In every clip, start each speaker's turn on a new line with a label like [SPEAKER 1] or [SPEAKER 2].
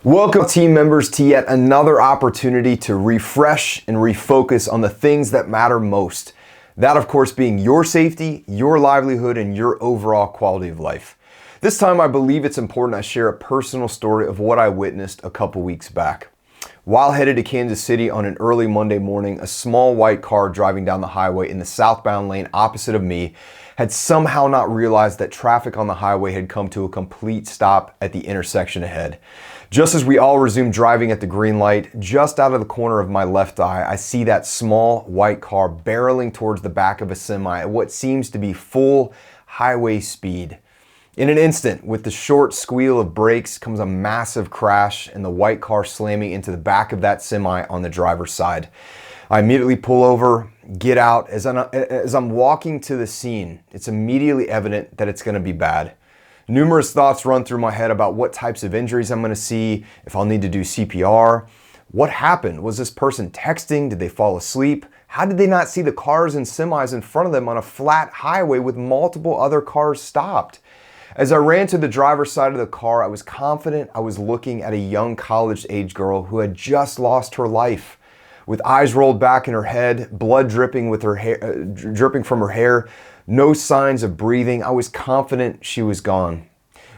[SPEAKER 1] Welcome, team members, to yet another opportunity to refresh and refocus on the things that matter most. That, of course, being your safety, your livelihood, and your overall quality of life. This time, I believe it's important I share a personal story of what I witnessed a couple weeks back. While headed to Kansas City on an early Monday morning, a small white car driving down the highway in the southbound lane opposite of me had somehow not realized that traffic on the highway had come to a complete stop at the intersection ahead. Just as we all resumed driving at the green light, just out of the corner of my left eye, I see that small white car barreling towards the back of a semi at what seems to be full highway speed. In an instant, with the short squeal of brakes, comes a massive crash and the white car slamming into the back of that semi on the driver's side. I immediately pull over, get out. As I'm walking to the scene, it's immediately evident that it's going to be bad. Numerous thoughts run through my head about what types of injuries I'm going to see, if I'll need to do CPR. What happened? Was this person texting? Did they fall asleep? How did they not see the cars and semis in front of them on a flat highway with multiple other cars stopped? As I ran to the driver's side of the car, I was confident I was looking at a young college-age girl who had just lost her life. With eyes rolled back in her head, blood dripping from her hair, no signs of breathing, I was confident she was gone.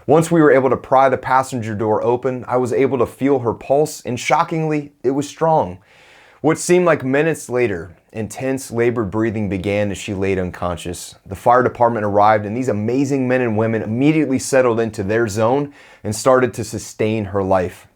[SPEAKER 1] Once we were able to pry the passenger door open, I was able to feel her pulse, and shockingly, it was strong. What seemed like minutes later, intense labored breathing began as she laid unconscious. The fire department arrived, and these amazing men and women immediately settled into their zone and started to sustain her life.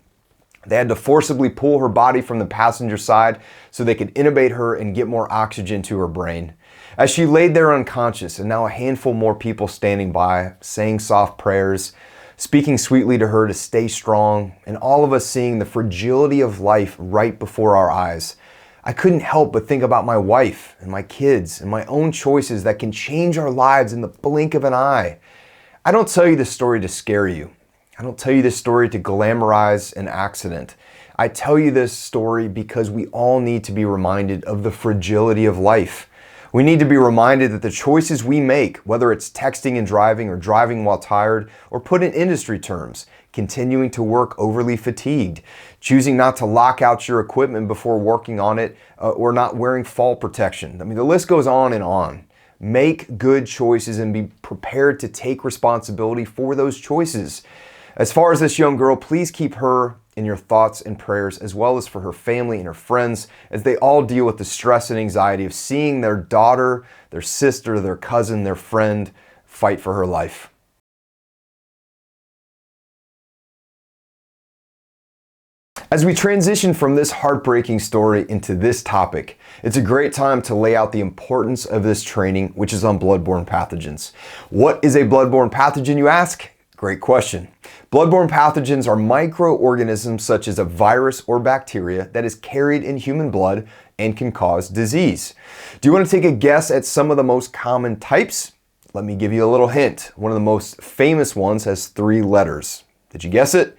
[SPEAKER 1] They had to forcibly pull her body from the passenger side so they could intubate her and get more oxygen to her brain. As she laid there unconscious, and now a handful more people standing by, saying soft prayers, speaking sweetly to her to stay strong, and all of us seeing the fragility of life right before our eyes, I couldn't help but think about my wife and my kids and my own choices that can change our lives in the blink of an eye. I don't tell you this story to scare you. I don't tell you this story to glamorize an accident. I tell you this story because we all need to be reminded of the fragility of life. We need to be reminded that the choices we make, whether it's texting and driving or driving while tired, or put in industry terms, continuing to work overly fatigued, choosing not to lock out your equipment before working on it, or not wearing fall protection. I mean, the list goes on and on. Make good choices and be prepared to take responsibility for those choices. As far as this young girl, please keep her in your thoughts and prayers, as well as for her family and her friends, as they all deal with the stress and anxiety of seeing their daughter, their sister, their cousin, their friend fight for her life. As we transition from this heartbreaking story into this topic, it's a great time to lay out the importance of this training, which is on bloodborne pathogens. What is a bloodborne pathogen, you ask? Great question. Bloodborne pathogens are microorganisms such as a virus or bacteria that is carried in human blood and can cause disease. Do you want to take a guess at some of the most common types? Let me give you a little hint. One of the most famous ones has 3 letters. Did you guess it?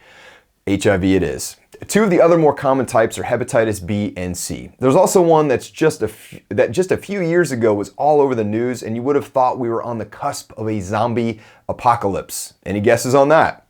[SPEAKER 1] HIV it is. 2 of the other more common types are hepatitis B and C. There's also one that just a few years ago was all over the news, and you would have thought we were on the cusp of a zombie apocalypse. Any guesses on that?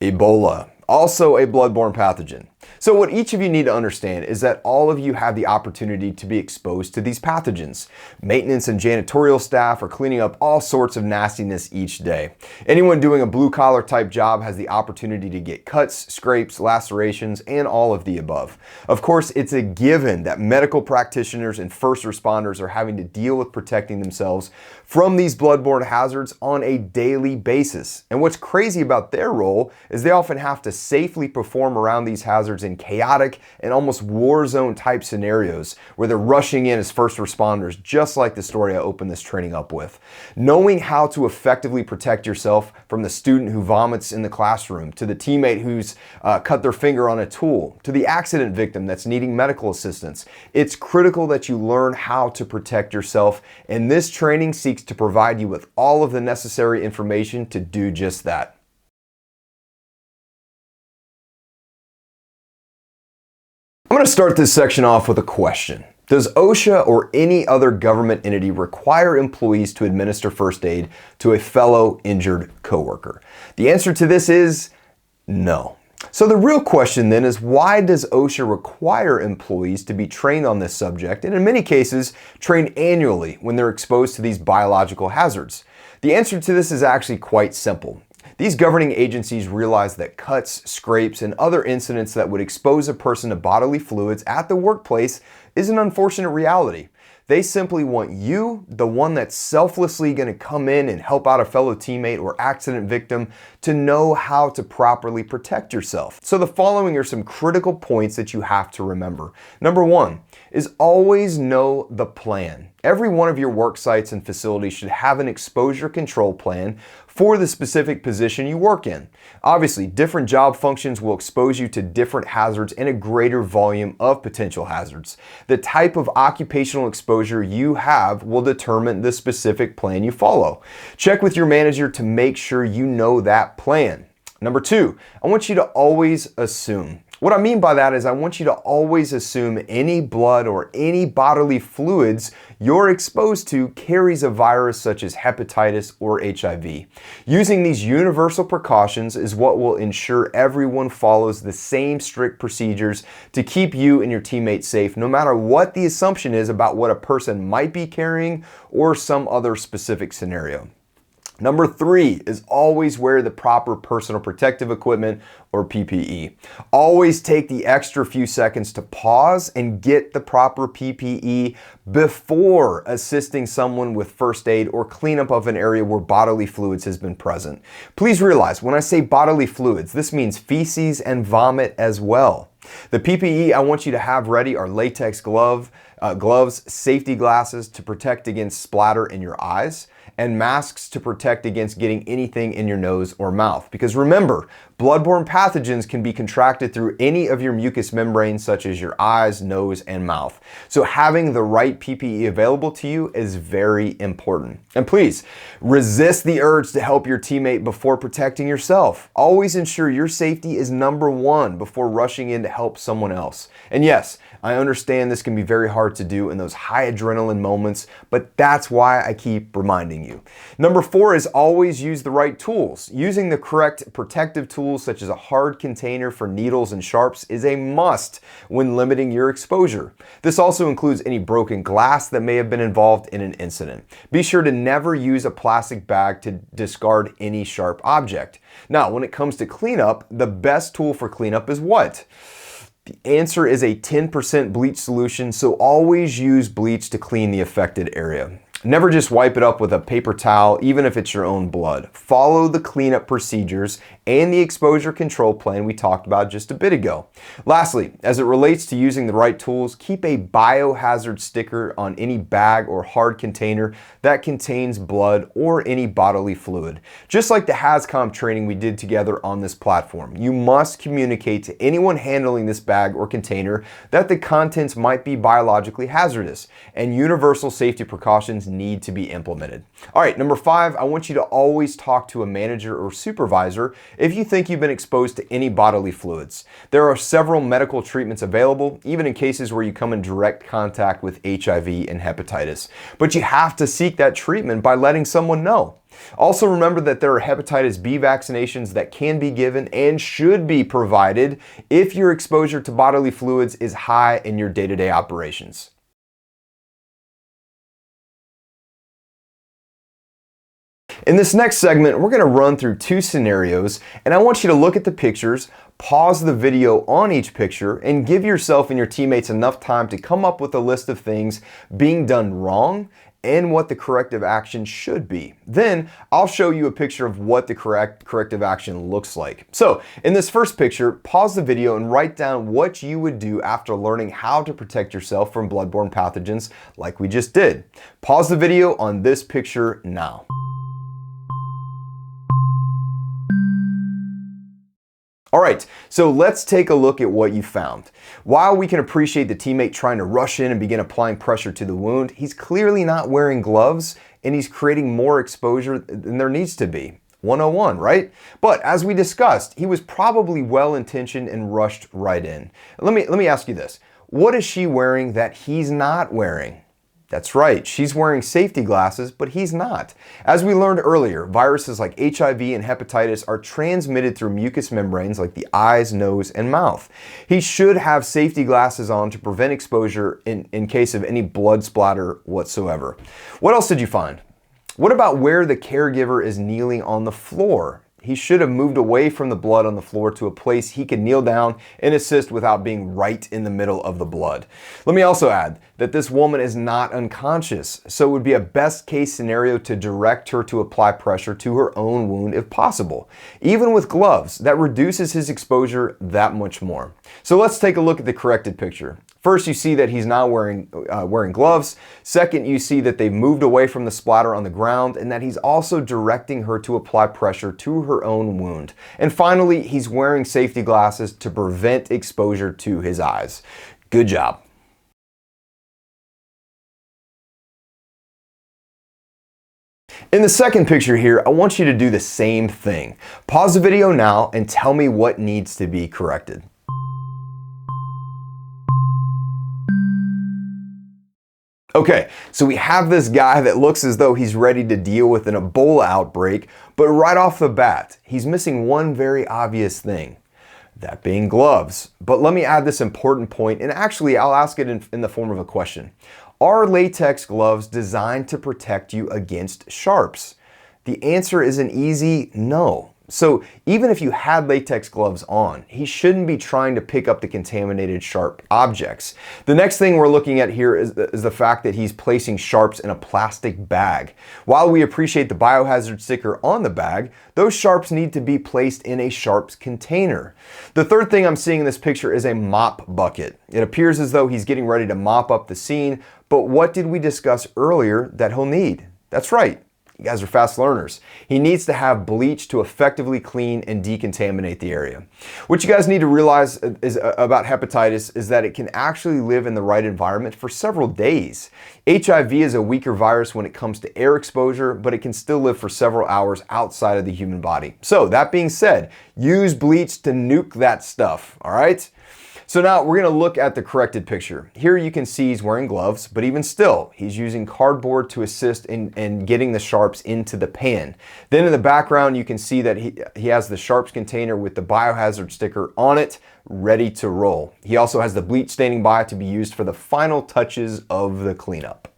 [SPEAKER 1] Ebola, also a bloodborne pathogen. So what each of you need to understand is that all of you have the opportunity to be exposed to these pathogens. Maintenance and janitorial staff are cleaning up all sorts of nastiness each day. Anyone doing a blue-collar type job has the opportunity to get cuts, scrapes, lacerations, and all of the above. Of course, it's a given that medical practitioners and first responders are having to deal with protecting themselves from these bloodborne hazards on a daily basis. And what's crazy about their role is they often have to safely perform around these hazards in chaotic and almost war zone type scenarios where they're rushing in as first responders, just like the story I opened this training up with. Knowing how to effectively protect yourself from the student who vomits in the classroom, to the teammate who's cut their finger on a tool, to the accident victim that's needing medical assistance. It's critical that you learn how to protect yourself, and this training seeks to provide you with all of the necessary information to do just that. I'm going to start this section off with a question. Does OSHA or any other government entity require employees to administer first aid to a fellow injured coworker? The answer to this is no. So the real question then is, why does OSHA require employees to be trained on this subject, and in many cases trained annually when they're exposed to these biological hazards? The answer to this is actually quite simple. These governing agencies realize that cuts, scrapes, and other incidents that would expose a person to bodily fluids at the workplace is an unfortunate reality. They simply want you, the one that's selflessly going to come in and help out a fellow teammate or accident victim, to know how to properly protect yourself. So the following are some critical points that you have to remember. Number one is always know the plan. Every one of your work sites and facilities should have an exposure control plan for the specific position you work in. Obviously, different job functions will expose you to different hazards and a greater volume of potential hazards. The type of occupational exposure you have will determine the specific plan you follow. Check with your manager to make sure you know that plan. Number two, I want you to always assume. What I mean by that is I want you to always assume any blood or any bodily fluids you're exposed to carries a virus such as hepatitis or HIV. Using these universal precautions is what will ensure everyone follows the same strict procedures to keep you and your teammates safe, no matter what the assumption is about what a person might be carrying or some other specific scenario. Number three is always wear the proper personal protective equipment or PPE. Always take the extra few seconds to pause and get the proper PPE before assisting someone with first aid or cleanup of an area where bodily fluids has been present. Please realize when I say bodily fluids, this means feces and vomit as well. The PPE I want you to have ready are latex gloves, safety glasses to protect against splatter in your eyes, and masks to protect against getting anything in your nose or mouth. Because remember, bloodborne pathogens can be contracted through any of your mucous membranes such as your eyes, nose, and mouth. So having the right PPE available to you is very important. And please, resist the urge to help your teammate before protecting yourself. Always ensure your safety is number one before rushing in to help someone else. And yes, I understand this can be very hard to do in those high adrenaline moments, but that's why I keep reminding you. Number four is always use the right tools. Using the correct protective tools such as a hard container for needles and sharps is a must when limiting your exposure. This also includes any broken glass that may have been involved in an incident. Be sure to never use a plastic bag to discard any sharp object. Now, when it comes to cleanup, the best tool for cleanup is what? The answer is a 10% bleach solution, so always use bleach to clean the affected area. Never just wipe it up with a paper towel, even if it's your own blood. Follow the cleanup procedures and the exposure control plan we talked about just a bit ago. Lastly, as it relates to using the right tools, keep a biohazard sticker on any bag or hard container that contains blood or any bodily fluid. Just like the HazCom training we did together on this platform, you must communicate to anyone handling this bag or container that the contents might be biologically hazardous, and universal safety precautions need to be implemented. All right, number five, I want you to always talk to a manager or supervisor if you think you've been exposed to any bodily fluids. There are several medical treatments available, even in cases where you come in direct contact with HIV and hepatitis. But you have to seek that treatment by letting someone know. Also remember that there are hepatitis B vaccinations that can be given and should be provided if your exposure to bodily fluids is high in your day-to-day operations. In this next segment, we're going to run through two scenarios, and I want you to look at the pictures, pause the video on each picture, and give yourself and your teammates enough time to come up with a list of things being done wrong and what the corrective action should be. Then I'll show you a picture of what the corrective action looks like. So in this first picture, pause the video and write down what you would do after learning how to protect yourself from bloodborne pathogens like we just did. Pause the video on this picture now. All right, so let's take a look at what you found. While we can appreciate the teammate trying to rush in and begin applying pressure to the wound, he's clearly not wearing gloves and he's creating more exposure than there needs to be. 101, right? But as we discussed, he was probably well-intentioned and rushed right in. Let me ask you this. What is she wearing that he's not wearing? That's right, she's wearing safety glasses, but he's not. As we learned earlier, viruses like HIV and hepatitis are transmitted through mucous membranes like the eyes, nose, and mouth. He should have safety glasses on to prevent exposure in case of any blood splatter whatsoever. What else did you find? What about where the caregiver is kneeling on the floor? He should have moved away from the blood on the floor to a place he could kneel down and assist without being right in the middle of the blood. Let me also add that this woman is not unconscious, so it would be a best case scenario to direct her to apply pressure to her own wound if possible. Even with gloves, that reduces his exposure that much more. So let's take a look at the corrected picture. First, you see that he's now wearing gloves. Second, you see that they've moved away from the splatter on the ground and that he's also directing her to apply pressure to her own wound. And finally, he's wearing safety glasses to prevent exposure to his eyes. Good job. In the second picture here, I want you to do the same thing. Pause the video now and tell me what needs to be corrected. Okay, so we have this guy that looks as though he's ready to deal with an Ebola outbreak, but right off the bat, he's missing one very obvious thing, that being gloves. But let me add this important point, and actually I'll ask it in the form of a question. Are latex gloves designed to protect you against sharps? The answer is an easy no. So even if you had latex gloves on, he shouldn't be trying to pick up the contaminated sharp objects. The next thing we're looking at here is the fact that he's placing sharps in a plastic bag. While we appreciate the biohazard sticker on the bag, those sharps need to be placed in a sharps container. The third thing I'm seeing in this picture is a mop bucket. It appears as though he's getting ready to mop up the scene, but what did we discuss earlier that he'll need? That's right. You guys are fast learners. He needs to have bleach to effectively clean and decontaminate the area. What you guys need to realize about hepatitis is that it can actually live in the right environment for several days. HIV is a weaker virus when it comes to air exposure, but it can still live for several hours outside of the human body. So that being said, use bleach to nuke that stuff, all right? So now we're going to look at the corrected picture. Here you can see he's wearing gloves, but even still, he's using cardboard to assist in getting the sharps into the pan. Then in the background, you can see that he has the sharps container with the biohazard sticker on it, ready to roll. He also has the bleach standing by to be used for the final touches of the cleanup.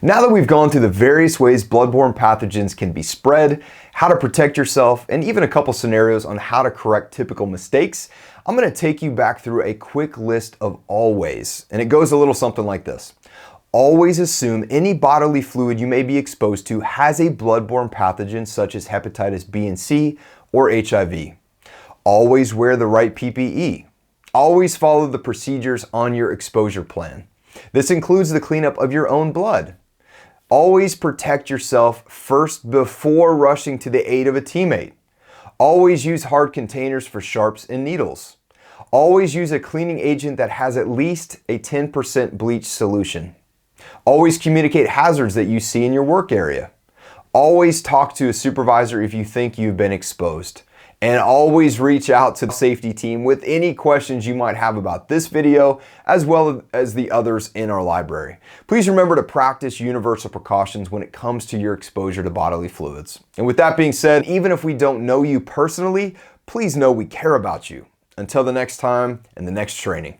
[SPEAKER 1] Now that we've gone through the various ways bloodborne pathogens can be spread, how to protect yourself, and even a couple scenarios on how to correct typical mistakes, I'm going to take you back through a quick list of always. And it goes a little something like this. Always assume any bodily fluid you may be exposed to has a bloodborne pathogen such as hepatitis B and C or HIV. Always wear the right PPE. Always follow the procedures on your exposure plan. This includes the cleanup of your own blood. Always protect yourself first before rushing to the aid of a teammate. Always use hard containers for sharps and needles. Always use a cleaning agent that has at least a 10% bleach solution. Always communicate hazards that you see in your work area. Always talk to a supervisor if you think you've been exposed. And always reach out to the safety team with any questions you might have about this video, as well as the others in our library. Please remember to practice universal precautions when it comes to your exposure to bodily fluids. And with that being said, even if we don't know you personally, please know we care about you. Until the next time and the next training.